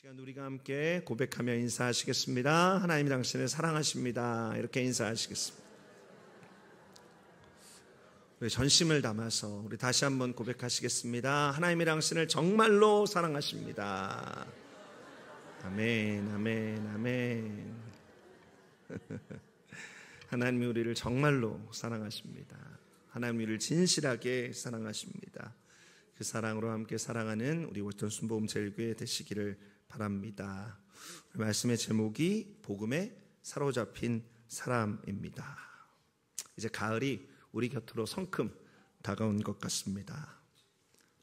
시간 우리가 함께 고백하며 인사하시겠습니다. 하나님이 당신을 사랑하십니다. 이렇게 인사하시겠습니다. 우리 전심을 담아서 우리 다시 한번 고백하시겠습니다. 하나님이 당신을 정말로 사랑하십니다. 아멘, 아멘, 아멘. 하나님이 우리를 정말로 사랑하십니다. 하나님이 우리를 진실하게 사랑하십니다. 그 사랑으로 함께 사랑하는 우리 워싱턴 순복음 제일교회 되시기를 바랍니다. 말씀의 제목이 복음에 사로잡힌 사람입니다. 이제 가을이 우리 곁으로 성큼 다가온 것 같습니다.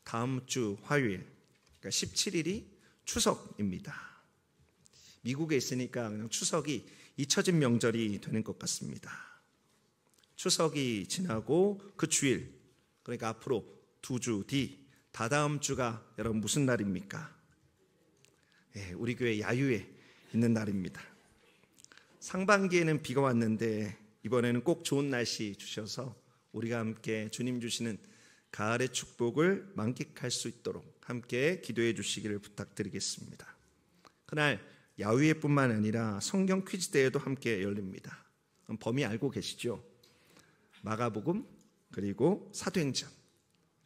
다음 주 화요일, 그러니까 17일이 추석입니다. 미국에 있으니까 그냥 추석이 잊혀진 명절이 되는 것 같습니다. 추석이 지나고 그 주일, 그러니까 앞으로 2주 뒤, 다다음 주가 여러분 무슨 날입니까? 우리 교회 야유회 있는 날입니다. 상반기에는 비가 왔는데 이번에는 꼭 좋은 날씨 주셔서 우리가 함께 주님 주시는 가을의 축복을 만끽할 수 있도록 함께 기도해 주시기를 부탁드리겠습니다. 그날 야유회뿐만 아니라 성경 퀴즈 대회도 함께 열립니다. 범위 알고 계시죠? 마가복음 그리고 사도행전.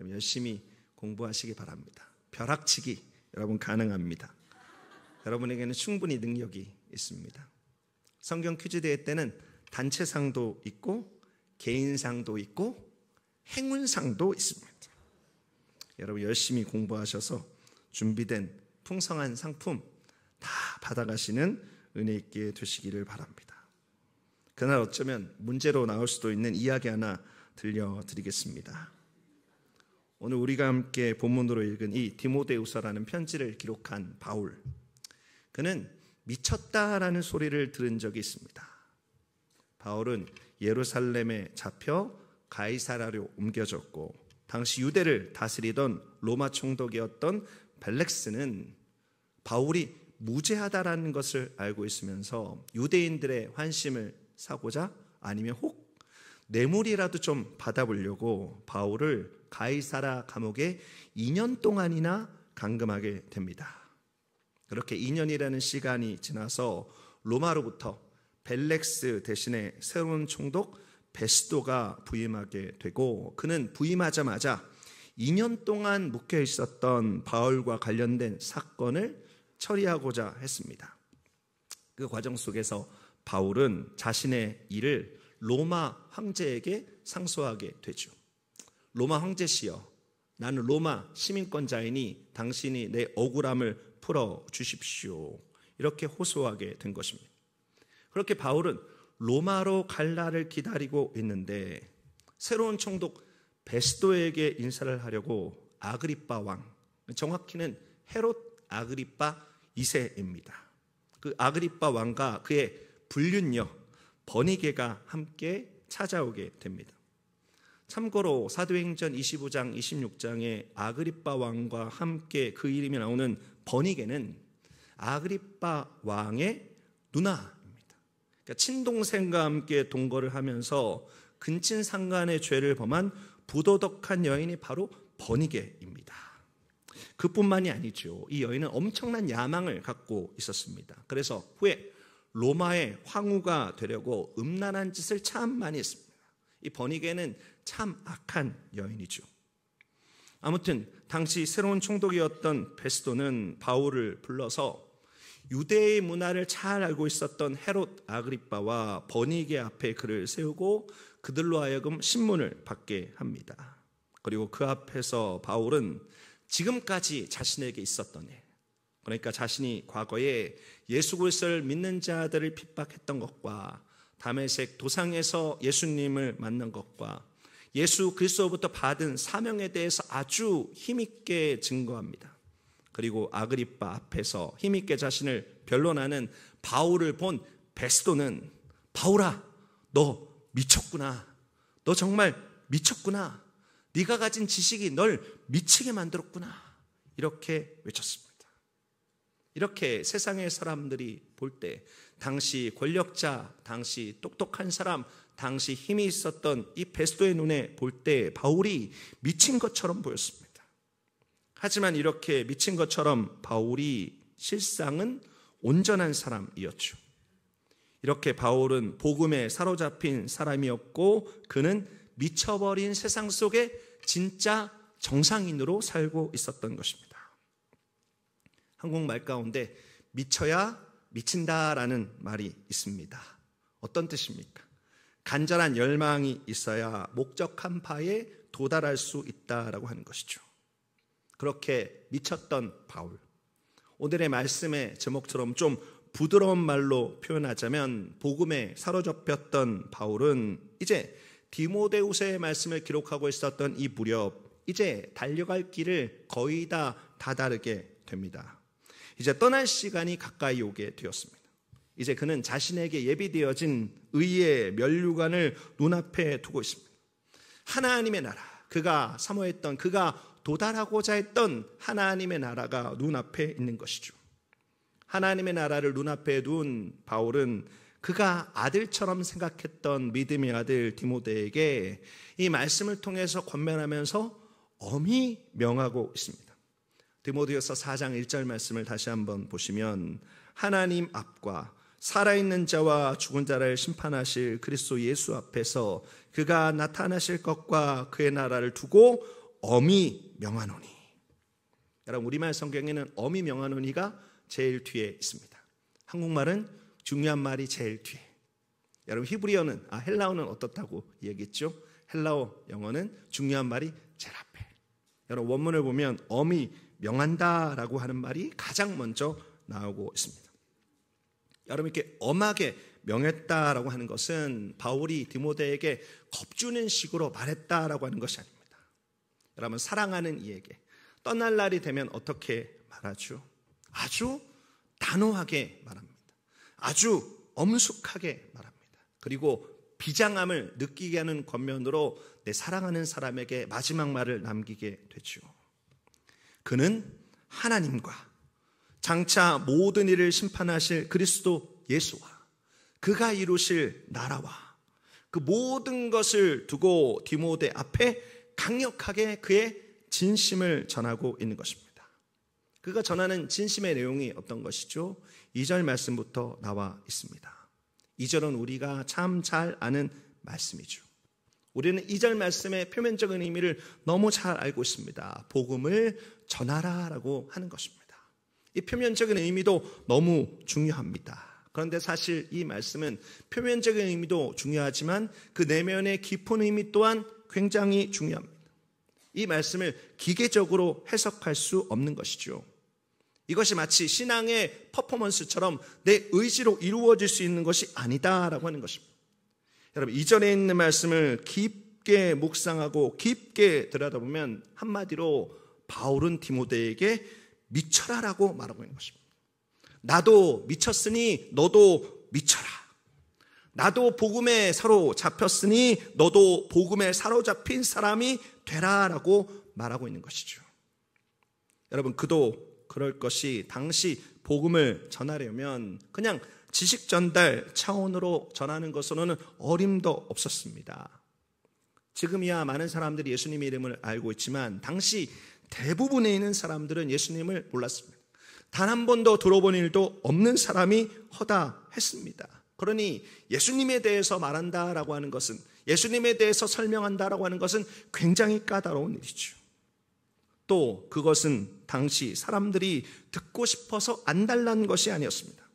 열심히 공부하시기 바랍니다. 벼락치기 여러분 가능합니다. 여러분에게는 충분히 능력이 있습니다. 성경 퀴즈 대회 때는 단체상도 있고 개인상도 있고 행운상도 있습니다. 여러분 열심히 공부하셔서 준비된 풍성한 상품 다 받아가시는 은혜 있게 되시기를 바랍니다. 그날 어쩌면 문제로 나올 수도 있는 이야기 하나 들려드리겠습니다. 오늘 우리가 함께 본문으로 읽은 이 디모데후서라는 편지를 기록한 바울, 그는 미쳤다라는 소리를 들은 적이 있습니다. 바울은 예루살렘에 잡혀 가이사라로 옮겨졌고 당시 유대를 다스리던 로마 총독이었던 벨렉스는 바울이 무죄하다라는 것을 알고 있으면서 유대인들의 환심을 사고자 아니면 혹 뇌물이라도 좀 받아보려고 바울을 가이사라 감옥에 2년 동안이나 감금하게 됩니다. 그렇게 2년이라는 시간이 지나서 로마로부터 벨렉스 대신에 새로운 총독 베스도가 부임하게 되고 그는 부임하자마자 2년 동안 묵혀 있었던 바울과 관련된 사건을 처리하고자 했습니다. 그 과정 속에서 바울은 자신의 일을 로마 황제에게 상소하게 되죠. 로마 황제시여, 나는 로마 시민권자이니 당신이 내 억울함을 풀어주십시오. 이렇게 호소하게 된 것입니다. 그렇게 바울은 로마로 갈 날을 기다리고 있는데 새로운 총독 베스도에게 인사를 하려고 아그리빠 왕, 정확히는 헤롯 아그리빠 2세입니다. 그 아그리빠 왕과 그의 불륜녀 버니게가 함께 찾아오게 됩니다. 참고로 사도행전 25장, 26장에 아그리빠 왕과 함께 그 이름이 나오는 버니게는 아그리빠 왕의 누나입니다. 그러니까 친동생과 함께 동거를 하면서 근친상간의 죄를 범한 부도덕한 여인이 바로 버니게입니다. 그뿐만이 아니죠. 이 여인은 엄청난 야망을 갖고 있었습니다. 그래서 후에 로마의 황후가 되려고 음란한 짓을 참 많이 했습니다. 이 버니게는 참 악한 여인이죠. 아무튼 당시 새로운 총독이었던 베스도는 바울을 불러서 유대의 문화를 잘 알고 있었던 헤롯 아그리빠와 버니게 앞에 그를 세우고 그들로 하여금 신문을 받게 합니다. 그리고 그 앞에서 바울은 지금까지 자신에게 있었던 일, 그러니까 자신이 과거에 예수 그리스도를 믿는 자들을 핍박했던 것과 다메섹 도상에서 예수님을 만난 것과 예수 그리스도로부터 받은 사명에 대해서 아주 힘있게 증거합니다. 그리고 아그리빠 앞에서 힘있게 자신을 변론하는 바울을 본 베스도는 바울아, 너 미쳤구나. 너 정말 미쳤구나. 네가 가진 지식이 널 미치게 만들었구나. 이렇게 외쳤습니다. 이렇게 세상의 사람들이 볼 때 당시 권력자, 당시 똑똑한 사람, 당시 힘이 있었던 이 베스도의 눈에 볼 때 바울이 미친 것처럼 보였습니다. 하지만 이렇게 미친 것처럼 바울이 실상은 온전한 사람이었죠. 이렇게 바울은 복음에 사로잡힌 사람이었고 그는 미쳐버린 세상 속에 진짜 정상인으로 살고 있었던 것입니다. 한국말 가운데 미쳐야 미친다라는 말이 있습니다. 어떤 뜻입니까? 간절한 열망이 있어야 목적한 바에 도달할 수 있다라고 하는 것이죠. 그렇게 미쳤던 바울. 오늘의 말씀의 제목처럼 좀 부드러운 말로 표현하자면 복음에 사로잡혔던 바울은 이제 디모데후서의 말씀을 기록하고 있었던 이 무렵 이제 달려갈 길을 거의 다 다다르게 됩니다. 이제 떠날 시간이 가까이 오게 되었습니다. 이제 그는 자신에게 예비되어진 의의 면류관을 눈앞에 두고 있습니다. 하나님의 나라, 그가 사모했던, 그가 도달하고자 했던 하나님의 나라가 눈앞에 있는 것이죠. 하나님의 나라를 눈앞에 둔 바울은 그가 아들처럼 생각했던 믿음의 아들 디모데에게 이 말씀을 통해서 권면하면서 엄히 명하고 있습니다. 디모데후서 4장 1절 말씀을 다시 한번 보시면 하나님 앞과 살아있는 자와 죽은 자를 심판하실 그리스도 예수 앞에서 그가 나타나실 것과 그의 나라를 두고 엄히 명하노니. 여러분 우리말 성경에는 엄히 명하노니가 제일 뒤에 있습니다. 한국말은 중요한 말이 제일 뒤에. 여러분 히브리어는 헬라어는 어떻다고 얘기했죠? 헬라어 영어는 중요한 말이 제일 앞에. 여러분 원문을 보면 엄히 명한다라고 하는 말이 가장 먼저 나오고 있습니다. 여러분 이렇게 엄하게 명했다라고 하는 것은 바울이 디모데에게 겁주는 식으로 말했다라고 하는 것이 아닙니다. 여러분 사랑하는 이에게 떠날 날이 되면 어떻게 말하죠? 아주 단호하게 말합니다. 아주 엄숙하게 말합니다. 그리고 비장함을 느끼게 하는 권면으로 내 사랑하는 사람에게 마지막 말을 남기게 되죠. 그는 하나님과 장차 모든 일을 심판하실 그리스도 예수와 그가 이루실 나라와 그 모든 것을 두고 디모데 앞에 강력하게 그의 진심을 전하고 있는 것입니다. 그가 전하는 진심의 내용이 어떤 것이죠? 2절 말씀부터 나와 있습니다. 2절은 우리가 참 잘 아는 말씀이죠. 우리는 2절 말씀의 표면적인 의미를 너무 잘 알고 있습니다. 복음을 전하라라고 하는 것입니다. 이 표면적인 의미도 너무 중요합니다. 그런데 사실 이 말씀은 표면적인 의미도 중요하지만 그 내면의 깊은 의미 또한 굉장히 중요합니다. 이 말씀을 기계적으로 해석할 수 없는 것이죠. 이것이 마치 신앙의 퍼포먼스처럼 내 의지로 이루어질 수 있는 것이 아니다라고 하는 것입니다. 여러분 이전에 있는 말씀을 깊게 묵상하고 깊게 들여다보면 한마디로 바울은 디모데에게 미쳐라라고 말하고 있는 것입니다. 나도 미쳤으니 너도 미쳐라. 나도 복음에 사로잡혔으니 너도 복음에 사로잡힌 사람이 되라라고 말하고 있는 것이죠. 여러분 그도 그럴 것이 당시 복음을 전하려면 그냥 지식 전달 차원으로 전하는 것으로는 어림도 없었습니다. 지금이야 많은 사람들이 예수님의 이름을 알고 있지만 당시 대부분에 있는 사람들은 예수님을 몰랐습니다. 단 한 번도 들어본 일도 없는 사람이 허다했습니다. 그러니 예수님에 대해서 말한다라고 하는 것은, 예수님에 대해서 설명한다라고 하는 것은 굉장히 까다로운 일이죠. 또 그것은 당시 사람들이 듣고 싶어서 안달난 것이 아니었습니다.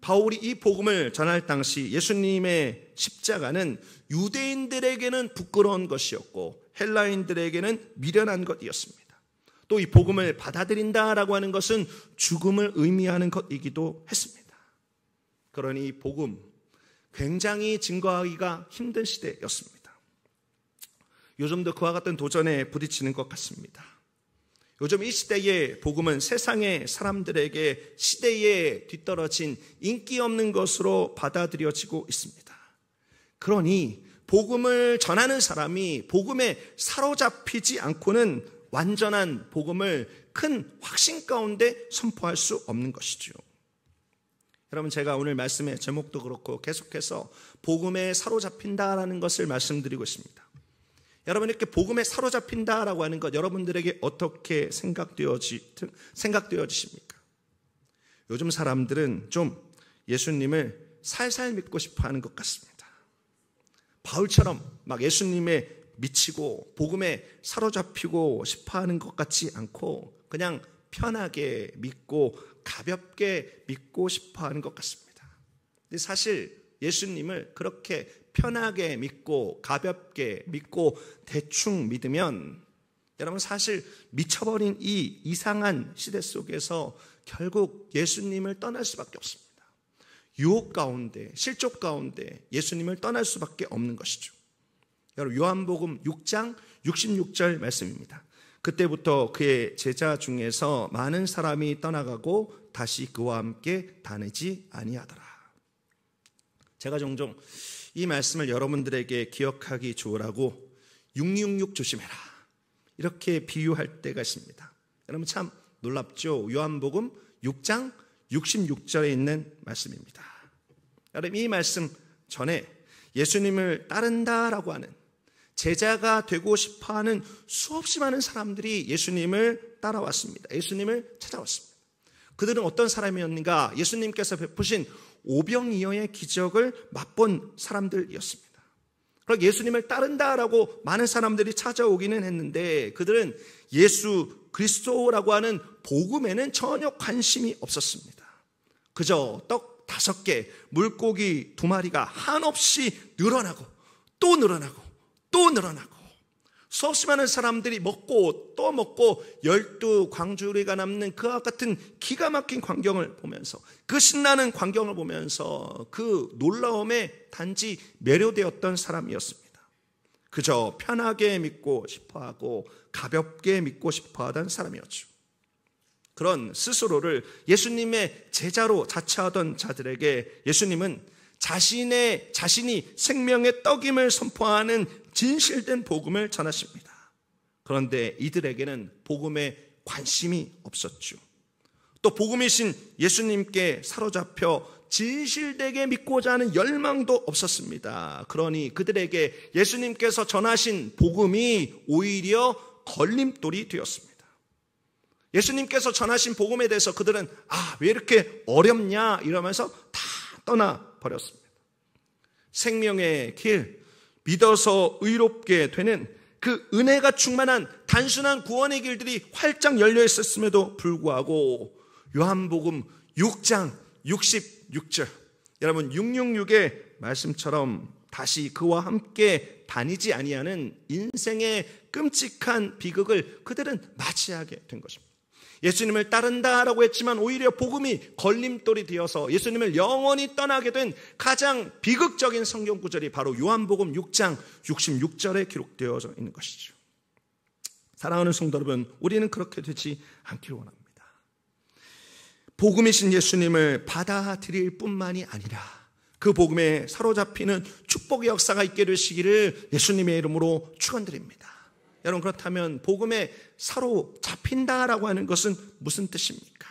바울이 이 복음을 전할 당시 예수님의 십자가는 유대인들에게는 부끄러운 것이었고 헬라인들에게는 미련한 것이었습니다. 또 이 복음을 받아들인다라고 하는 것은 죽음을 의미하는 것이기도 했습니다. 그러니 이 복음 굉장히 증거하기가 힘든 시대였습니다. 요즘도 그와 같은 도전에 부딪히는 것 같습니다. 요즘 이 시대의 복음은 세상의 사람들에게 시대에 뒤떨어진 인기 없는 것으로 받아들여지고 있습니다. 그러니 복음을 전하는 사람이 복음에 사로잡히지 않고는 완전한 복음을 큰 확신 가운데 선포할 수 없는 것이죠. 여러분 제가 오늘 말씀의 제목도 그렇고 계속해서 복음에 사로잡힌다라는 것을 말씀드리고 있습니다. 여러분 이렇게 복음에 사로잡힌다라고 하는 것 여러분들에게 어떻게 생각되어지십니까? 요즘 사람들은 좀 예수님을 살살 믿고 싶어 하는 것 같습니다. 바울처럼 막 예수님에 미치고 복음에 사로잡히고 싶어 하는 것 같지 않고 그냥 편하게 믿고 가볍게 믿고 싶어 하는 것 같습니다. 근데 사실 예수님을 그렇게 편하게 믿고 가볍게 믿고 대충 믿으면 여러분 사실 미쳐버린 이 이상한 시대 속에서 결국 예수님을 떠날 수밖에 없습니다. 유혹 가운데, 실족 가운데 예수님을 떠날 수밖에 없는 것이죠. 여러분 요한복음 6장 66절 말씀입니다. 그때부터 그의 제자 중에서 많은 사람이 떠나가고 다시 그와 함께 다니지 아니하더라. 제가 종종 이 말씀을 여러분들에게 기억하기 좋으라고 666 조심해라 이렇게 비유할 때가 있습니다. 여러분 참 놀랍죠? 요한복음 6장 66절에 있는 말씀입니다. 여러분 이 말씀 전에 예수님을 따른다라고 하는 제자가 되고 싶어하는 수없이 많은 사람들이 예수님을 따라왔습니다. 예수님을 찾아왔습니다. 그들은 어떤 사람이었는가? 예수님께서 베푸신 오병이어의 기적을 맛본 사람들이었습니다. 그러니까 예수님을 따른다라고 많은 사람들이 찾아오기는 했는데 그들은 예수 그리스도라고 하는 복음에는 전혀 관심이 없었습니다. 그저 떡 5개, 물고기 2마리가 한없이 늘어나고 또 늘어나고 또 늘어나고 수없이 많은 사람들이 먹고 또 먹고 12광주리가 남는 그와 같은 기가 막힌 광경을 보면서 그 신나는 광경을 보면서 그 놀라움에 단지 매료되었던 사람이었습니다. 그저 편하게 믿고 싶어하고 가볍게 믿고 싶어하던 사람이었죠. 그런 스스로를 예수님의 제자로 자처하던 자들에게 예수님은 자신이 생명의 떡임을 선포하는 진실된 복음을 전하십니다. 그런데 이들에게는 복음에 관심이 없었죠. 또 복음이신 예수님께 사로잡혀 진실되게 믿고자 하는 열망도 없었습니다. 그러니 그들에게 예수님께서 전하신 복음이 오히려 걸림돌이 되었습니다. 예수님께서 전하신 복음에 대해서 그들은 왜 이렇게 어렵냐 이러면서 다 떠나버렸습니다. 생명의 길, 믿어서 의롭게 되는 그 은혜가 충만한 단순한 구원의 길들이 활짝 열려 있었음에도 불구하고 요한복음 6장 66절 여러분 666의 말씀처럼 다시 그와 함께 다니지 아니하는 인생의 끔찍한 비극을 그들은 맞이하게 된 것입니다. 예수님을 따른다라고 했지만 오히려 복음이 걸림돌이 되어서 예수님을 영원히 떠나게 된 가장 비극적인 성경 구절이 바로 요한복음 6장 66절에 기록되어져 있는 것이죠. 사랑하는 성도 여러분, 우리는 그렇게 되지 않기를 원합니다. 복음이신 예수님을 받아들일 뿐만이 아니라 그 복음에 사로잡히는 축복의 역사가 있게 되시기를 예수님의 이름으로 축원드립니다. 여러분 그렇다면 복음에 사로잡힌다라고 하는 것은 무슨 뜻입니까?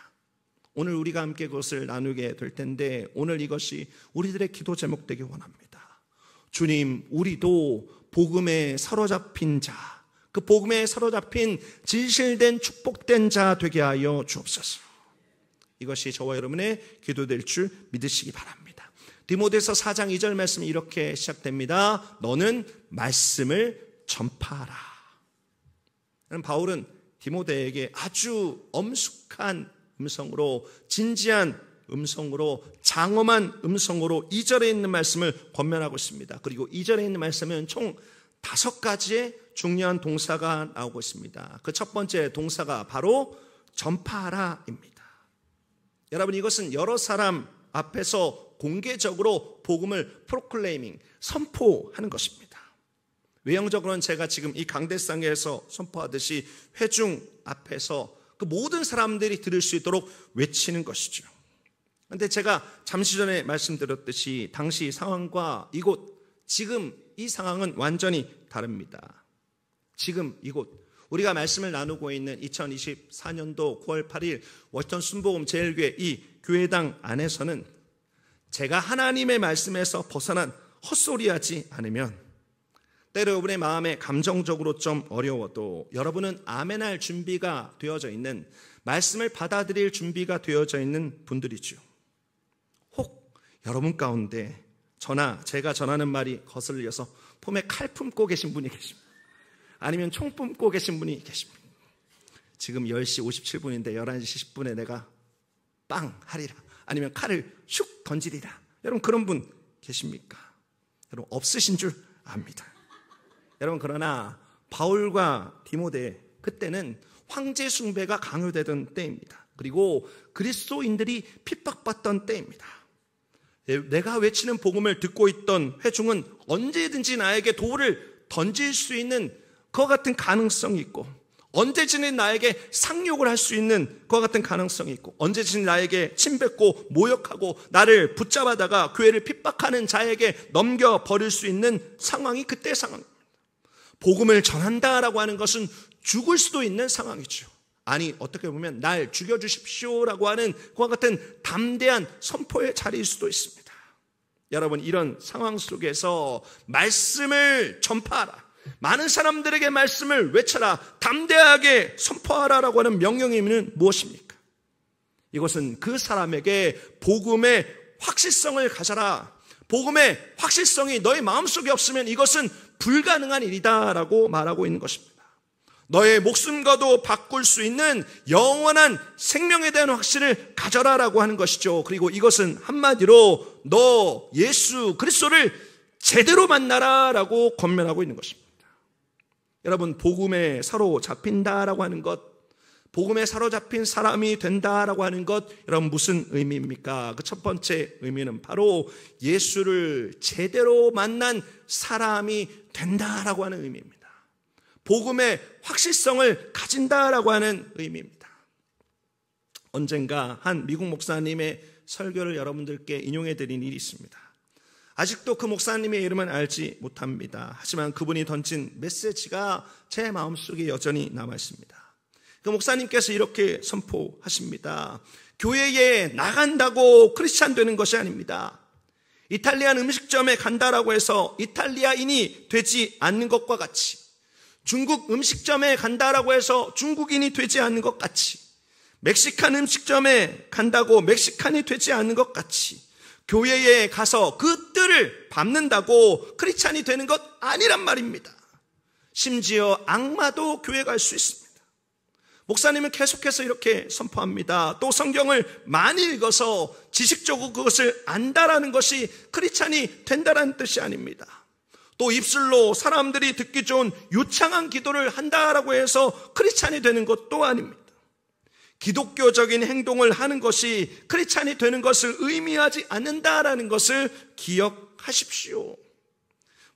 오늘 우리가 함께 그것을 나누게 될 텐데 오늘 이것이 우리들의 기도 제목 되기 원합니다. 주님, 우리도 복음에 사로잡힌 자, 그 복음에 사로잡힌 진실된 축복된 자 되게 하여 주옵소서. 이것이 저와 여러분의 기도될 줄 믿으시기 바랍니다. 디모데서 4장 2절 말씀이 이렇게 시작됩니다. 너는 말씀을 전파하라. 바울은 디모데에게 아주 엄숙한 음성으로 진지한 음성으로 장엄한 음성으로 2절에 있는 말씀을 권면하고 있습니다. 그리고 2절에 있는 말씀은 총 5가지의 중요한 동사가 나오고 있습니다. 그 첫 번째 동사가 바로 전파하라입니다. 여러분 이것은 여러 사람 앞에서 공개적으로 복음을 프로클레이밍 선포하는 것입니다. 외형적으로는 제가 지금 이 강대상에서 선포하듯이 회중 앞에서 그 모든 사람들이 들을 수 있도록 외치는 것이죠. 그런데 제가 잠시 전에 말씀드렸듯이 당시 상황과 이곳, 지금 이 상황은 완전히 다릅니다. 지금 이곳, 우리가 말씀을 나누고 있는 2024년도 9월 8일 워싱턴 순복음 제일교회 이 교회당 안에서는 제가 하나님의 말씀에서 벗어난 헛소리하지 않으면 때로 여러분의 마음에 감정적으로 좀 어려워도 여러분은 아멘할 준비가 되어져 있는 말씀을 받아들일 준비가 되어져 있는 분들이죠. 혹 여러분 가운데 제가 전하는 말이 거슬려서 폼에 칼 품고 계신 분이 계십니다. 아니면 총 품고 계신 분이 계십니다. 지금 10시 57분인데 11시 10분에 내가 빵 하리라, 아니면 칼을 슉 던지리라. 여러분 그런 분 계십니까? 여러분 없으신 줄 압니다. 여러분 그러나 바울과 디모데 그때는 황제 숭배가 강요되던 때입니다. 그리고 그리스도인들이 핍박받던 때입니다. 내가 외치는 복음을 듣고 있던 회중은 언제든지 나에게 돌을 던질 수 있는 그와 같은 가능성이 있고, 언제든지 나에게 상욕을 할 수 있는 그와 같은 가능성이 있고, 언제든지 나에게 침뱉고 모욕하고 나를 붙잡아다가 교회를 핍박하는 자에게 넘겨버릴 수 있는 상황이 그때의 상황입니다. 복음을 전한다라고 하는 것은 죽을 수도 있는 상황이죠. 아니 어떻게 보면 날 죽여주십시오라고 하는 그와 같은 담대한 선포의 자리일 수도 있습니다. 여러분 이런 상황 속에서 말씀을 전파하라, 많은 사람들에게 말씀을 외쳐라, 담대하게 선포하라라고 하는 명령의 의미는 무엇입니까? 이것은 그 사람에게 복음의 확실성을 가져라, 복음의 확실성이 너의 마음속에 없으면 이것은 불가능한 일이다라고 말하고 있는 것입니다. 너의 목숨과도 바꿀 수 있는 영원한 생명에 대한 확신을 가져라라고 하는 것이죠. 그리고 이것은 한마디로 너 예수 그리스도를 제대로 만나라라고 권면하고 있는 것입니다. 여러분 복음에 사로잡힌다라고 하는 것, 복음에 사로잡힌 사람이 된다라고 하는 것, 여러분 무슨 의미입니까? 그 첫 번째 의미는 바로 예수를 제대로 만난 사람이 된다라고 하는 의미입니다. 복음의 확실성을 가진다라고 하는 의미입니다. 언젠가 한 미국 목사님의 설교를 여러분들께 인용해 드린 일이 있습니다. 아직도 그 목사님의 이름은 알지 못합니다. 하지만 그분이 던진 메시지가 제 마음속에 여전히 남아 있습니다. 그 목사님께서 이렇게 선포하십니다. 교회에 나간다고 크리스찬 되는 것이 아닙니다. 이탈리안 음식점에 간다라고 해서 이탈리아인이 되지 않는 것과 같이, 중국 음식점에 간다라고 해서 중국인이 되지 않는 것 같이, 멕시칸 음식점에 간다고 멕시칸이 되지 않는 것 같이, 교회에 가서 그 뜰을 밟는다고 크리스찬이 되는 것 아니란 말입니다. 심지어 악마도 교회 갈 수 있습니다. 목사님은 계속해서 이렇게 선포합니다. 또 성경을 많이 읽어서 지식적으로 그것을 안다라는 것이 크리스찬이 된다라는 뜻이 아닙니다. 또 입술로 사람들이 듣기 좋은 유창한 기도를 한다라고 해서 크리스찬이 되는 것도 아닙니다. 기독교적인 행동을 하는 것이 크리스찬이 되는 것을 의미하지 않는다라는 것을 기억하십시오.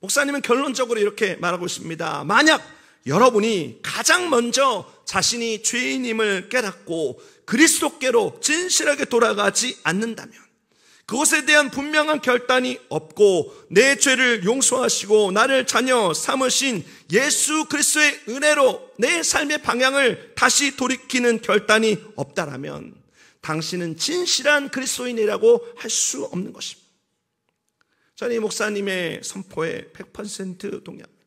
목사님은 결론적으로 이렇게 말하고 있습니다. 만약 여러분이 가장 먼저 자신이 죄인임을 깨닫고 그리스도께로 진실하게 돌아가지 않는다면, 그것에 대한 분명한 결단이 없고 내 죄를 용서하시고 나를 자녀 삼으신 예수 그리스도의 은혜로 내 삶의 방향을 다시 돌이키는 결단이 없다라면 당신은 진실한 그리스도인이라고 할 수 없는 것입니다. 저는 이 목사님의 선포에 100% 동의합니다.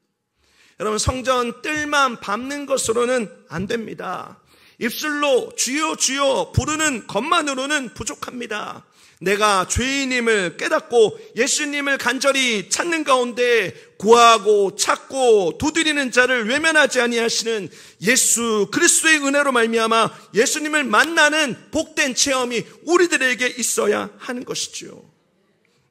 여러분 성전 뜰만 밟는 것으로는 안 됩니다. 입술로 주여 주여 부르는 것만으로는 부족합니다. 내가 죄인임을 깨닫고 예수님을 간절히 찾는 가운데 구하고 찾고 두드리는 자를 외면하지 아니하시는 예수 그리스도의 은혜로 말미암아 예수님을 만나는 복된 체험이 우리들에게 있어야 하는 것이죠.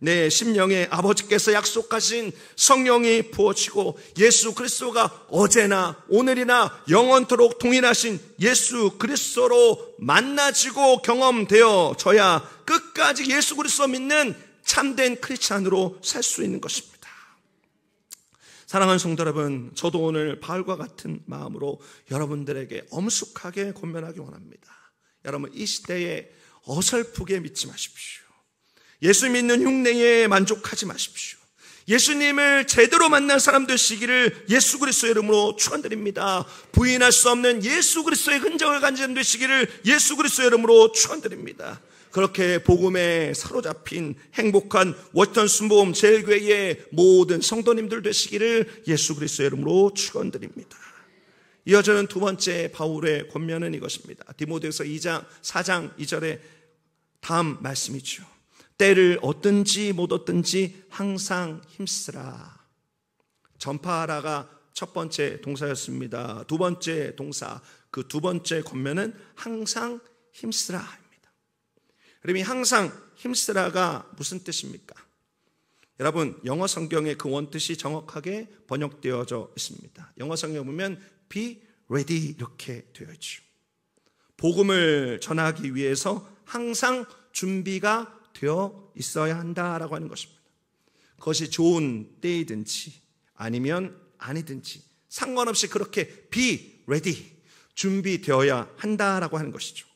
내 심령에 아버지께서 약속하신 성령이 부어지고 예수 그리스도가 어제나 오늘이나 영원토록 동일하신 예수 그리스도로 만나지고 경험되어져야 끝까지 예수 그리스도 믿는 참된 크리스찬으로 살 수 있는 것입니다. 사랑하는 성도 여러분, 저도 오늘 바울과 같은 마음으로 여러분들에게 엄숙하게 권면하기 원합니다. 여러분 이 시대에 어설프게 믿지 마십시오. 예수 믿는 흉내에 만족하지 마십시오. 예수님을 제대로 만난 사람 되시기를 예수 그리스도의 이름으로 축원드립니다. 부인할 수 없는 예수 그리스도의 흔적을 가진 사람 되시기를 예수 그리스도의 이름으로 축원드립니다. 그렇게 복음에 사로잡힌 행복한 워싱턴 순복음 제일교회의 모든 성도님들 되시기를 예수 그리스도의 이름으로 축원드립니다. 이어지는 두 번째 바울의 권면은 이것입니다. 디모데후서 4장 2절에 다음 말씀이죠. 때를 얻든지 못 얻든지 항상 힘쓰라. 전파하라가 첫 번째 동사였습니다. 두 번째 동사, 그 두 번째 권면은 항상 힘쓰라입니다. 그럼 이 항상 힘쓰라가 무슨 뜻입니까? 여러분, 영어 성경에 그 원뜻이 정확하게 번역되어져 있습니다. 영어 성경에 보면 be ready 이렇게 되어 있죠. 복음을 전하기 위해서 항상 준비가 되어 있어야 한다라고 하는 것입니다. 그것이 좋은 때이든지 아니면 아니든지 상관없이 그렇게 be ready, 준비되어야 한다라고 하는 것이죠.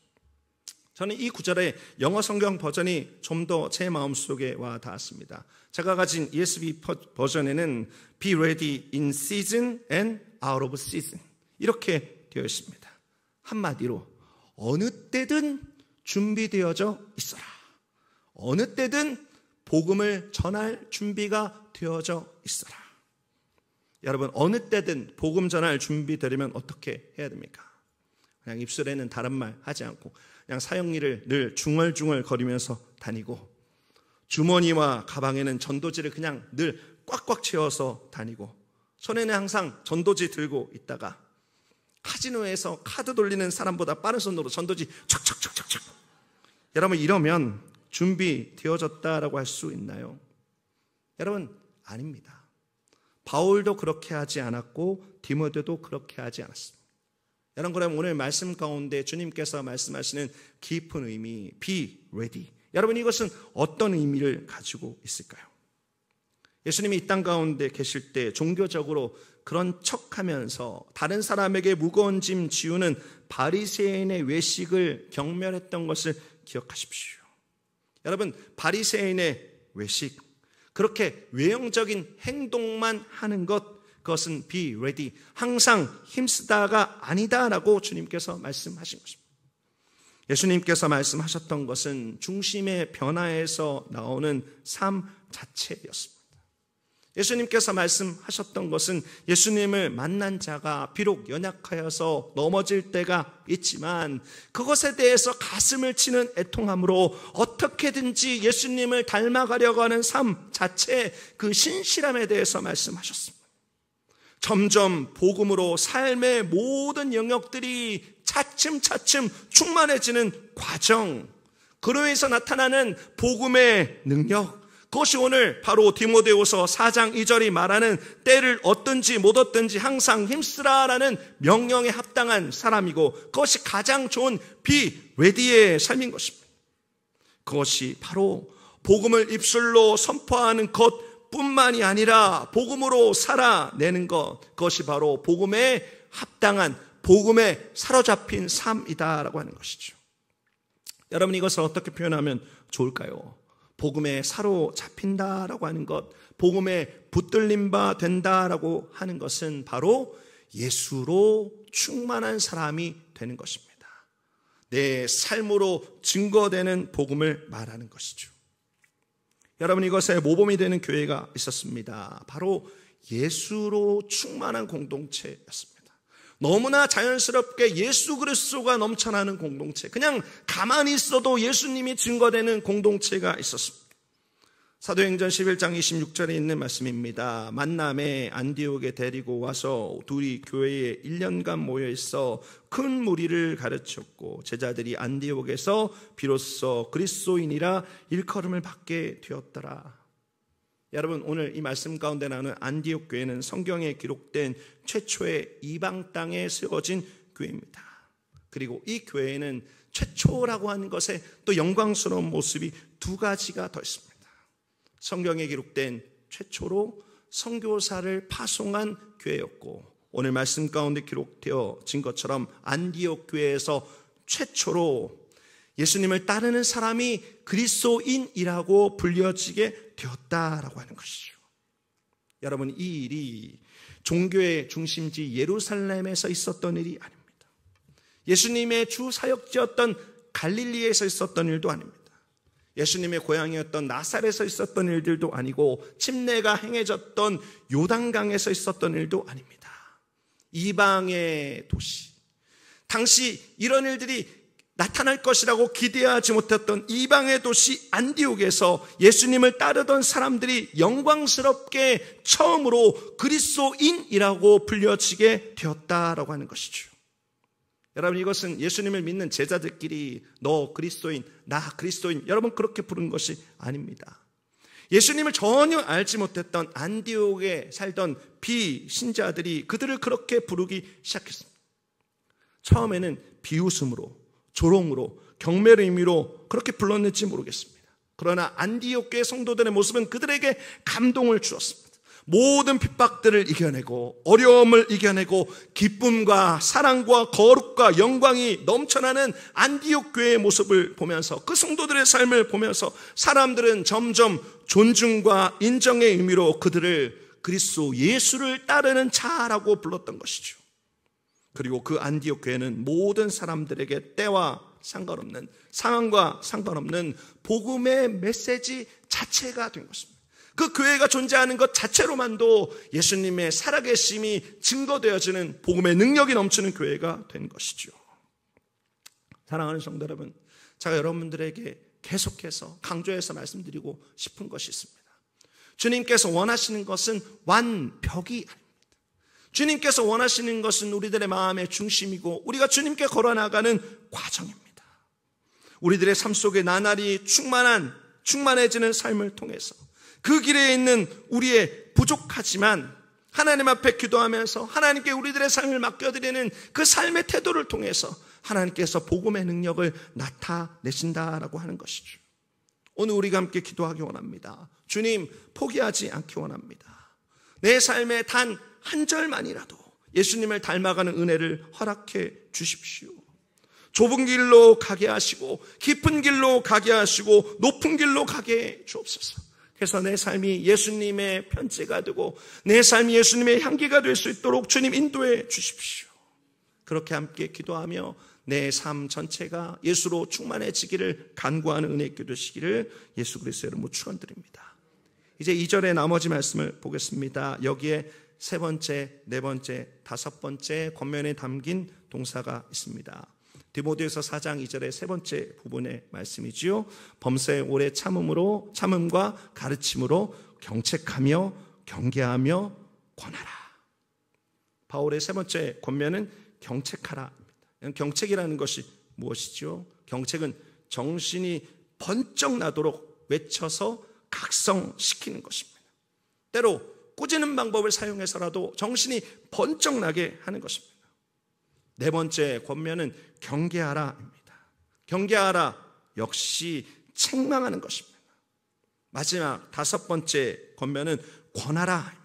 저는 이 구절의 영어 성경 버전이 좀 더 제 마음속에 와 닿았습니다. 제가 가진 ESV 버전에는 be ready in season and out of season 이렇게 되어 있습니다. 한마디로 어느 때든 준비되어져 있어라. 어느 때든 복음을 전할 준비가 되어져 있어라. 여러분, 어느 때든 복음 전할 준비되려면 어떻게 해야 됩니까? 그냥 입술에는 다른 말 하지 않고 그냥 사형리를 늘 중얼중얼 거리면서 다니고, 주머니와 가방에는 전도지를 그냥 늘 꽉꽉 채워서 다니고, 손에는 항상 전도지 들고 있다가 카지노에서 카드 돌리는 사람보다 빠른 손으로 전도지 촥촥촥촥촥. 여러분, 이러면 준비되어졌다라고 할 수 있나요? 여러분, 아닙니다. 바울도 그렇게 하지 않았고 디모데도 그렇게 하지 않았습니다. 여러분, 그럼 오늘 말씀 가운데 주님께서 말씀하시는 깊은 의미, be ready. 여러분, 이것은 어떤 의미를 가지고 있을까요? 예수님이 이 땅 가운데 계실 때 종교적으로 그런 척하면서 다른 사람에게 무거운 짐 지우는 바리새인의 외식을 경멸했던 것을 기억하십시오. 여러분, 바리새인의 외식, 그렇게 외형적인 행동만 하는 것, 그것은 be ready, 항상 힘쓰다가 아니다라고 주님께서 말씀하신 것입니다. 예수님께서 말씀하셨던 것은 중심의 변화에서 나오는 삶 자체였습니다. 예수님께서 말씀하셨던 것은 예수님을 만난 자가 비록 연약하여서 넘어질 때가 있지만 그것에 대해서 가슴을 치는 애통함으로 어떻게든지 예수님을 닮아가려고 하는 삶 자체, 그 신실함에 대해서 말씀하셨습니다. 점점 복음으로 삶의 모든 영역들이 차츰차츰 충만해지는 과정, 그로 인해서 나타나는 복음의 능력, 그것이 오늘 바로 디모데후서 4장 2절이 말하는 때를 얻든지 못 얻든지 항상 힘쓰라라는 명령에 합당한 사람이고, 그것이 가장 좋은 be ready의 삶인 것입니다. 그것이 바로 복음을 입술로 선포하는 것뿐만이 아니라 복음으로 살아내는 것, 그것이 바로 복음에 합당한, 복음에 사로잡힌 삶이다라고 하는 것이죠. 여러분, 이것을 어떻게 표현하면 좋을까요? 복음에 사로잡힌다라고 하는 것, 복음에 붙들림 바 된다라고 하는 것은 바로 예수로 충만한 사람이 되는 것입니다. 내 삶으로 증거되는 복음을 말하는 것이죠. 여러분, 이것에 모범이 되는 교회가 있었습니다. 바로 예수로 충만한 공동체였습니다. 너무나 자연스럽게 예수 그리스도가 넘쳐나는 공동체, 그냥 가만히 있어도 예수님이 증거되는 공동체가 있었습니다. 사도행전 11장 26절에 있는 말씀입니다. 만남에 안디옥에 데리고 와서 둘이 교회에 1년간 모여 있어 큰 무리를 가르쳤고 제자들이 안디옥에서 비로소 그리스도인이라 일컬음을 받게 되었더라. 여러분, 오늘 이 말씀 가운데 나오는 안디옥 교회는 성경에 기록된 최초의 이방 땅에 세워진 교회입니다. 그리고 이 교회에는 최초라고 하는 것에 또 영광스러운 모습이 두 가지가 더 있습니다. 성경에 기록된 최초로 선교사를 파송한 교회였고, 오늘 말씀 가운데 기록되어진 것처럼 안디옥 교회에서 최초로 예수님을 따르는 사람이 그리스도인이라고 불려지게 되었다라고 하는 것이죠. 여러분, 이 일이 종교의 중심지 예루살렘에서 있었던 일이 아닙니다. 예수님의 주 사역지였던 갈릴리에서 있었던 일도 아닙니다. 예수님의 고향이었던 나사렛에서 있었던 일들도 아니고 침례가 행해졌던 요단강에서 있었던 일도 아닙니다. 이방의 도시, 당시 이런 일들이 나타날 것이라고 기대하지 못했던 이방의 도시 안디옥에서 예수님을 따르던 사람들이 영광스럽게 처음으로 그리스도인이라고 불려지게 되었다라고 하는 것이죠. 여러분, 이것은 예수님을 믿는 제자들끼리 너 그리스도인, 나 그리스도인, 여러분 그렇게 부른 것이 아닙니다. 예수님을 전혀 알지 못했던 안디옥에 살던 비신자들이 그들을 그렇게 부르기 시작했습니다. 처음에는 비웃음으로, 조롱으로, 경멸의 의미로 그렇게 불렀는지 모르겠습니다. 그러나 안디옥 교회 성도들의 모습은 그들에게 감동을 주었습니다. 모든 핍박들을 이겨내고 어려움을 이겨내고 기쁨과 사랑과 거룩과 영광이 넘쳐나는 안디옥 교회의 모습을 보면서, 그 성도들의 삶을 보면서 사람들은 점점 존중과 인정의 의미로 그들을 그리스도 예수를 따르는 자라고 불렀던 것이죠. 그리고 그 안디옥 교회는 모든 사람들에게 때와 상관없는, 상황과 상관없는 복음의 메시지 자체가 된 것입니다. 그 교회가 존재하는 것 자체로만도 예수님의 살아계심이 증거되어지는 복음의 능력이 넘치는 교회가 된 것이죠. 사랑하는 성도 여러분, 제가 여러분들에게 계속해서 강조해서 말씀드리고 싶은 것이 있습니다. 주님께서 원하시는 것은 완벽이 아닙니다. 주님께서 원하시는 것은 우리들의 마음의 중심이고 우리가 주님께 걸어나가는 과정입니다. 우리들의 삶 속에 나날이 충만해지는 삶을 통해서 그 길에 있는 우리의 부족하지만 하나님 앞에 기도하면서 하나님께 우리들의 삶을 맡겨드리는 그 삶의 태도를 통해서 하나님께서 복음의 능력을 나타내신다라고 하는 것이죠. 오늘 우리가 함께 기도하기 원합니다. 주님, 포기하지 않기 원합니다. 내 삶의 단 한 절만이라도 예수님을 닮아가는 은혜를 허락해 주십시오. 좁은 길로 가게 하시고 깊은 길로 가게 하시고 높은 길로 가게 해 주옵소서. 그래서 내 삶이 예수님의 편지가 되고 내 삶이 예수님의 향기가 될 수 있도록 주님 인도해 주십시오. 그렇게 함께 기도하며 내 삶 전체가 예수로 충만해지기를 간구하는 은혜 있게 되시기를 예수 그리스도의 이름으로 축원드립니다. 이제 2절의 나머지 말씀을 보겠습니다. 여기에 세 번째, 네 번째, 다섯 번째 권면에 담긴 동사가 있습니다. 디모데후서 4장 2절의 세 번째 부분의 말씀이지요. 범사에 오래 참음과 가르침으로 경책하며 경계하며 권하라. 바울의 세 번째 권면은 경책하라입니다. 경책이라는 것이 무엇이죠? 경책은 정신이 번쩍 나도록 외쳐서 각성시키는 것입니다. 때로 꾸짖는 방법을 사용해서라도 정신이 번쩍 나게 하는 것입니다. 네 번째 권면은 경계하라입니다. 경계하라 역시 책망하는 것입니다. 마지막 다섯 번째 권면은 권하라입니다.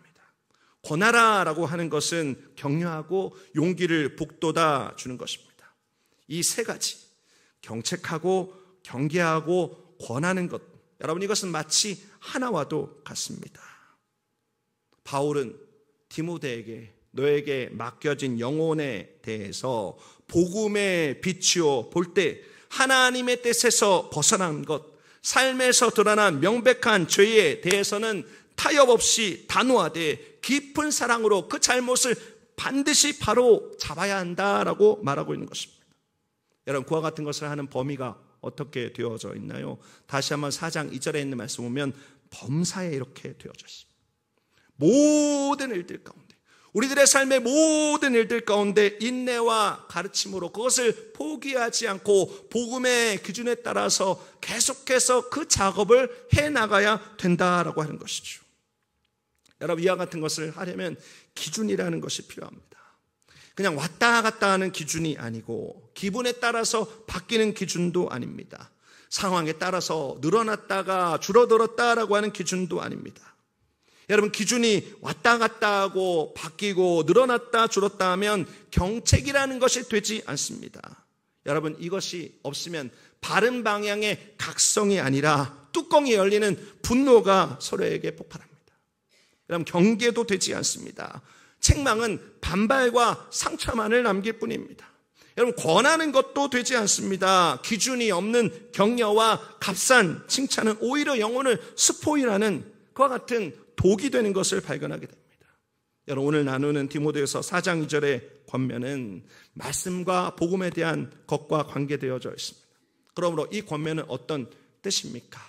권하라라고 하는 것은 격려하고 용기를 북돋아 주는 것입니다. 이 세 가지, 경책하고 경계하고 권하는 것, 여러분 이것은 마치 하나와도 같습니다. 바울은 디모데에게 너에게 맡겨진 영혼에 대해서 복음의 빛이요 볼 때 하나님의 뜻에서 벗어난 것, 삶에서 드러난 명백한 죄에 대해서는 타협 없이 단호하되 깊은 사랑으로 그 잘못을 반드시 바로 잡아야 한다라고 말하고 있는 것입니다. 여러분, 그와 같은 것을 하는 범위가 어떻게 되어져 있나요? 다시 한번 4장 2절에 있는 말씀 보면 범사에 이렇게 되어져 있습니다. 모든 일들 가운데, 우리들의 삶의 모든 일들 가운데 인내와 가르침으로 그것을 포기하지 않고 복음의 기준에 따라서 계속해서 그 작업을 해나가야 된다라고 하는 것이죠. 여러분, 이와 같은 것을 하려면 기준이라는 것이 필요합니다. 그냥 왔다 갔다 하는 기준이 아니고 기분에 따라서 바뀌는 기준도 아닙니다. 상황에 따라서 늘어났다가 줄어들었다라고 하는 기준도 아닙니다. 여러분, 기준이 왔다 갔다 하고 바뀌고 늘어났다 줄었다 하면 경책이라는 것이 되지 않습니다. 여러분, 이것이 없으면 바른 방향의 각성이 아니라 뚜껑이 열리는 분노가 서로에게 폭발합니다. 여러분, 경계도 되지 않습니다. 책망은 반발과 상처만을 남길 뿐입니다. 여러분, 권하는 것도 되지 않습니다. 기준이 없는 격려와 값싼 칭찬은 오히려 영혼을 스포일하는 그와 같은 독이 되는 것을 발견하게 됩니다. 여러분, 오늘 나누는 디모데후서 4장 2절의 권면은 말씀과 복음에 대한 것과 관계되어져 있습니다. 그러므로 이 권면은 어떤 뜻입니까?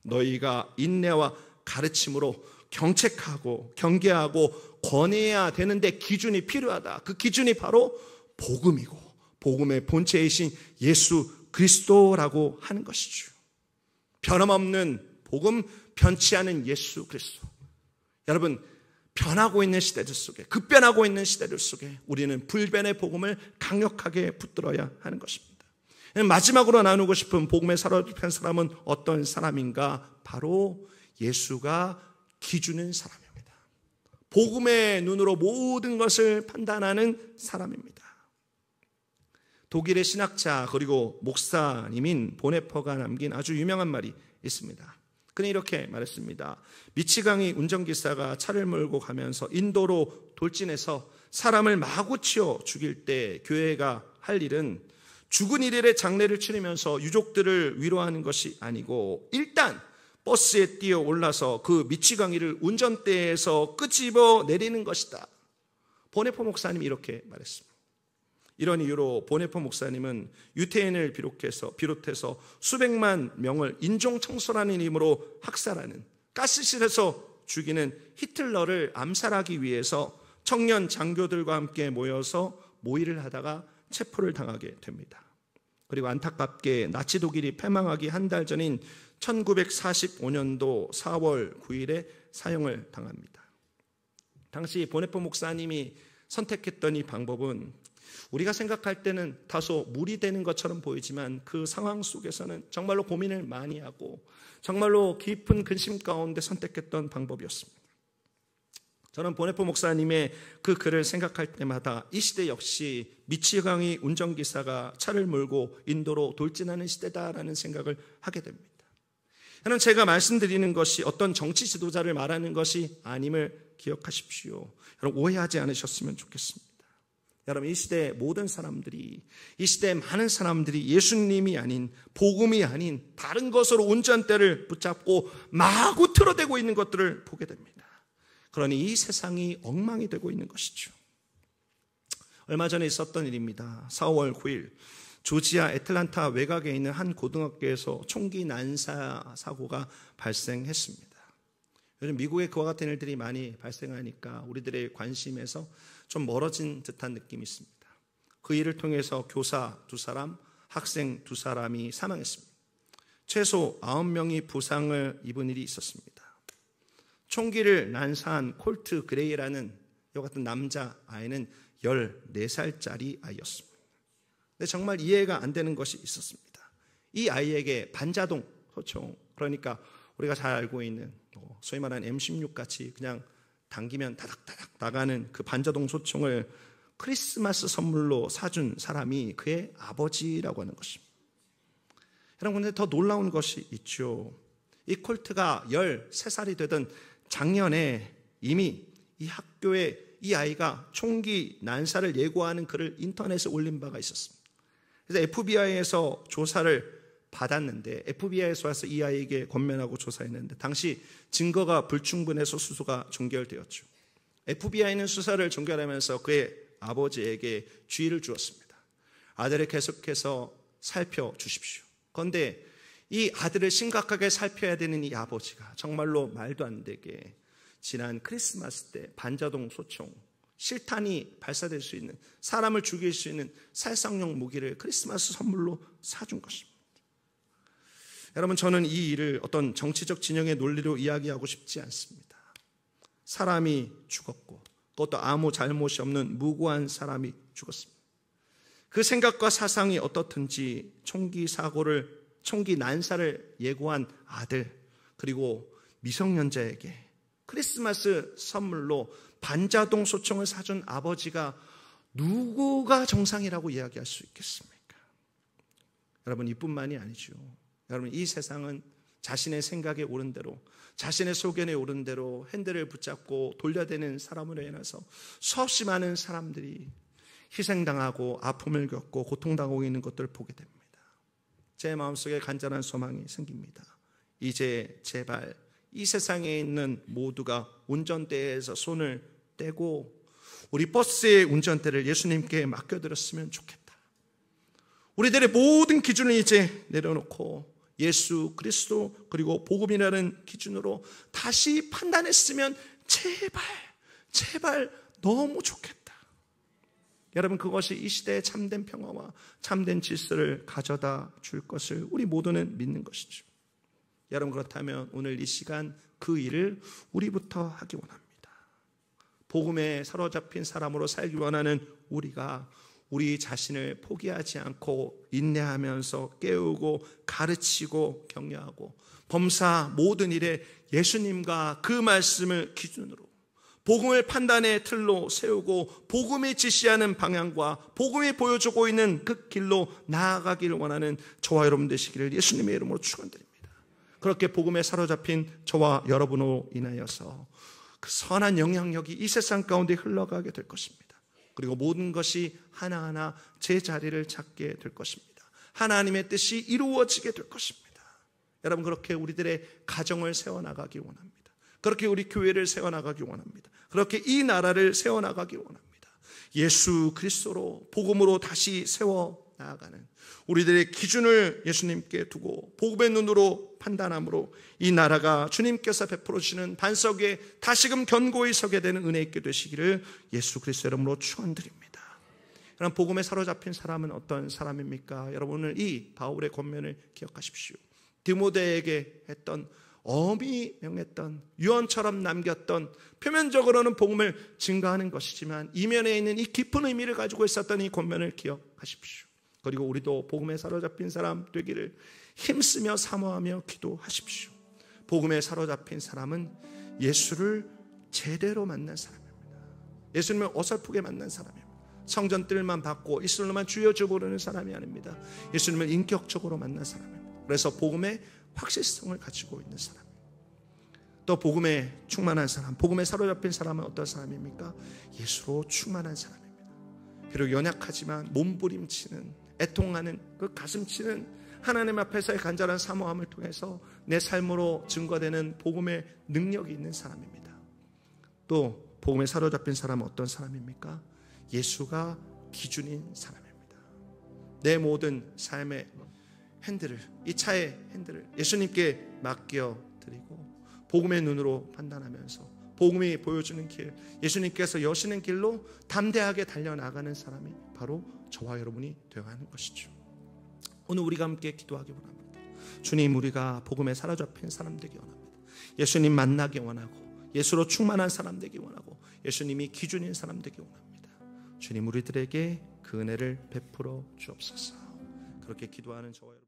너희가 인내와 가르침으로 경책하고 경계하고 권해야 되는데 기준이 필요하다. 그 기준이 바로 복음이고 복음의 본체이신 예수 그리스도라고 하는 것이죠. 변함없는 복음, 변치 않은 예수 그리스도. 여러분, 변하고 있는 시대들 속에, 급변하고 있는 시대들 속에 우리는 불변의 복음을 강력하게 붙들어야 하는 것입니다. 마지막으로 나누고 싶은 복음에 사로잡힌 사람은 어떤 사람인가? 바로 예수가 기준인 사람입니다. 복음의 눈으로 모든 것을 판단하는 사람입니다. 독일의 신학자 그리고 목사님인 보네퍼가 남긴 아주 유명한 말이 있습니다. 그는 이렇게 말했습니다. 미치광이 운전기사가 차를 몰고 가면서 인도로 돌진해서 사람을 마구 치어 죽일 때 교회가 할 일은 죽은 이들의 장례를 치르면서 유족들을 위로하는 것이 아니고 일단 버스에 뛰어 올라서 그 미치광이를 운전대에서 끄집어 내리는 것이다. 보네퍼 목사님이 이렇게 말했습니다. 이런 이유로 보네퍼 목사님은 유태인을 비롯해서 수백만 명을 인종청소라는 이름으로 학살하는, 가스실에서 죽이는 히틀러를 암살하기 위해서 청년 장교들과 함께 모여서 모의를 하다가 체포를 당하게 됩니다. 그리고 안타깝게 나치 독일이 패망하기 한 달 전인 1945년도 4월 9일에 사형을 당합니다. 당시 보네퍼 목사님이 선택했던 이 방법은 우리가 생각할 때는 다소 무리되는 것처럼 보이지만 그 상황 속에서는 정말로 고민을 많이 하고 정말로 깊은 근심 가운데 선택했던 방법이었습니다. 저는 보네퍼 목사님의 그 글을 생각할 때마다 이 시대 역시 미치광이 운전기사가 차를 몰고 인도로 돌진하는 시대다라는 생각을 하게 됩니다. 저는 제가 말씀드리는 것이 어떤 정치 지도자를 말하는 것이 아님을 기억하십시오. 여러분, 오해하지 않으셨으면 좋겠습니다. 여러분, 이 시대의 모든 사람들이, 이 시대의 많은 사람들이 예수님이 아닌, 복음이 아닌 다른 것으로 운전대를 붙잡고 마구 틀어대고 있는 것들을 보게 됩니다. 그러니 이 세상이 엉망이 되고 있는 것이죠. 얼마 전에 있었던 일입니다. 4월 9일 조지아 애틀란타 외곽에 있는 한 고등학교에서 총기 난사 사고가 발생했습니다. 요즘 미국에 그와 같은 일들이 많이 발생하니까 우리들의 관심에서 좀 멀어진 듯한 느낌이 있습니다. 그 일을 통해서 교사 2사람, 학생 2사람이 사망했습니다. 최소 9명이 부상을 입은 일이 있었습니다. 총기를 난사한 콜트 그레이라는 이와 같은 남자 아이는 14살짜리 아이였습니다. 근데 정말 이해가 안 되는 것이 있었습니다. 이 아이에게 반자동 소총, 그러니까 우리가 잘 알고 있는 소위 말하는 M16 같이 그냥 당기면 다닥다닥 나가는 그 반자동 소총을 크리스마스 선물로 사준 사람이 그의 아버지라고 하는 것입니다. 여러분, 근데 더 놀라운 것이 있죠. 이 콜트가 13살이 되던 작년에 이미 이 학교에 이 아이가 총기 난사를 예고하는 글을 인터넷에 올린 바가 있었습니다. 그래서 FBI에서 조사를 받았는데, FBI에서 와서 이 아이에게 권면하고 조사했는데 당시 증거가 불충분해서 수사가 종결되었죠. FBI는 수사를 종결하면서 그의 아버지에게 주의를 주었습니다. 아들을 계속해서 살펴주십시오. 그런데 이 아들을 심각하게 살펴야 되는 이 아버지가 정말로 말도 안 되게 지난 크리스마스 때 반자동 소총, 실탄이 발사될 수 있는, 사람을 죽일 수 있는 살상용 무기를 크리스마스 선물로 사준 것입니다. 여러분, 저는 이 일을 어떤 정치적 진영의 논리로 이야기하고 싶지 않습니다. 사람이 죽었고 그것도 아무 잘못이 없는 무고한 사람이 죽었습니다. 그 생각과 사상이 어떻든지 총기 난사를 예고한 아들, 그리고 미성년자에게 크리스마스 선물로 반자동 소총을 사준 아버지가 누구가 정상이라고 이야기할 수 있겠습니까? 여러분, 이뿐만이 아니죠. 여러분, 이 세상은 자신의 생각에 오른 대로, 자신의 소견에 오른 대로 핸들을 붙잡고 돌려대는 사람으로 인해서 수없이 많은 사람들이 희생당하고 아픔을 겪고 고통당하고 있는 것들을 보게 됩니다. 제 마음속에 간절한 소망이 생깁니다. 이제 제발 이 세상에 있는 모두가 운전대에서 손을 떼고 우리 버스의 운전대를 예수님께 맡겨드렸으면 좋겠다. 우리들의 모든 기준을 이제 내려놓고 예수 그리스도 그리고 복음이라는 기준으로 다시 판단했으면 제발 너무 좋겠다. 여러분, 그것이 이 시대의 참된 평화와 참된 질서를 가져다 줄 것을 우리 모두는 믿는 것이죠. 여러분, 그렇다면 오늘 이 시간 그 일을 우리부터 하기 원합니다. 복음에 사로잡힌 사람으로 살기 원하는 우리가 우리 자신을 포기하지 않고 인내하면서 깨우고 가르치고 격려하고 범사 모든 일에 예수님과 그 말씀을 기준으로 복음을 판단의 틀로 세우고 복음이 지시하는 방향과 복음이 보여주고 있는 그 길로 나아가기를 원하는 저와 여러분 되시기를 예수님의 이름으로 축원드립니다. 그렇게 복음에 사로잡힌 저와 여러분으로 인하여서 그 선한 영향력이 이 세상 가운데 흘러가게 될 것입니다. 그리고 모든 것이 하나하나 제 자리를 찾게 될 것입니다. 하나님의 뜻이 이루어지게 될 것입니다. 여러분, 그렇게 우리들의 가정을 세워나가기 원합니다. 그렇게 우리 교회를 세워나가기 원합니다. 그렇게 이 나라를 세워나가기 원합니다. 예수 그리스도로 복음으로 다시 세워나가는 우리들의 기준을 예수님께 두고 복음의 눈으로 판단함으로 이 나라가 주님께서 베풀어 주시는 반석 위에 다시금 견고히 서게 되는 은혜 있게 되시기를 예수 그리스도 이름으로 축원드립니다. 여러분, 복음에 사로잡힌 사람은 어떤 사람입니까? 여러분은 이 바울의 권면을 기억하십시오. 디모데에게 했던 엄히 명했던 유언처럼 남겼던 표면적으로는 복음을 증거하는 것이지만 이면에 있는 이 깊은 의미를 가지고 있었던 이 권면을 기억하십시오. 그리고 우리도 복음에 사로잡힌 사람 되기를 힘쓰며 사모하며 기도하십시오. 복음에 사로잡힌 사람은 예수를 제대로 만난 사람입니다. 예수님을 어설프게 만난 사람입니다. 성전뜰만 받고 예수님만 주여주 부르는 사람이 아닙니다. 예수님을 인격적으로 만난 사람입니다. 그래서 복음의 확실성을 가지고 있는 사람, 또 복음에 충만한 사람, 복음에 사로잡힌 사람은 어떤 사람입니까? 예수로 충만한 사람입니다. 비록 연약하지만 몸부림치는, 애통하는, 그 가슴치는 하나님 앞에서의 간절한 사모함을 통해서 내 삶으로 증거되는 복음의 능력이 있는 사람입니다. 또 복음에 사로잡힌 사람은 어떤 사람입니까? 예수가 기준인 사람입니다. 내 모든 삶의 핸들을, 이 차의 핸들을 예수님께 맡겨드리고 복음의 눈으로 판단하면서 복음이 보여주는 길, 예수님께서 여시는 길로 담대하게 달려나가는 사람이 바로 저와 여러분이 되어야 하는 것이죠. 오늘 우리가 함께 기도하기 원합니다. 주님, 우리가 복음에 사로잡힌 사람 되기 원합니다. 예수님 만나기 원하고 예수로 충만한 사람 되기 원하고 예수님이 기준인 사람 되기 원합니다. 주님, 우리들에게 그 은혜를 베풀어 주옵소서. 그렇게 기도하는 저와 여러분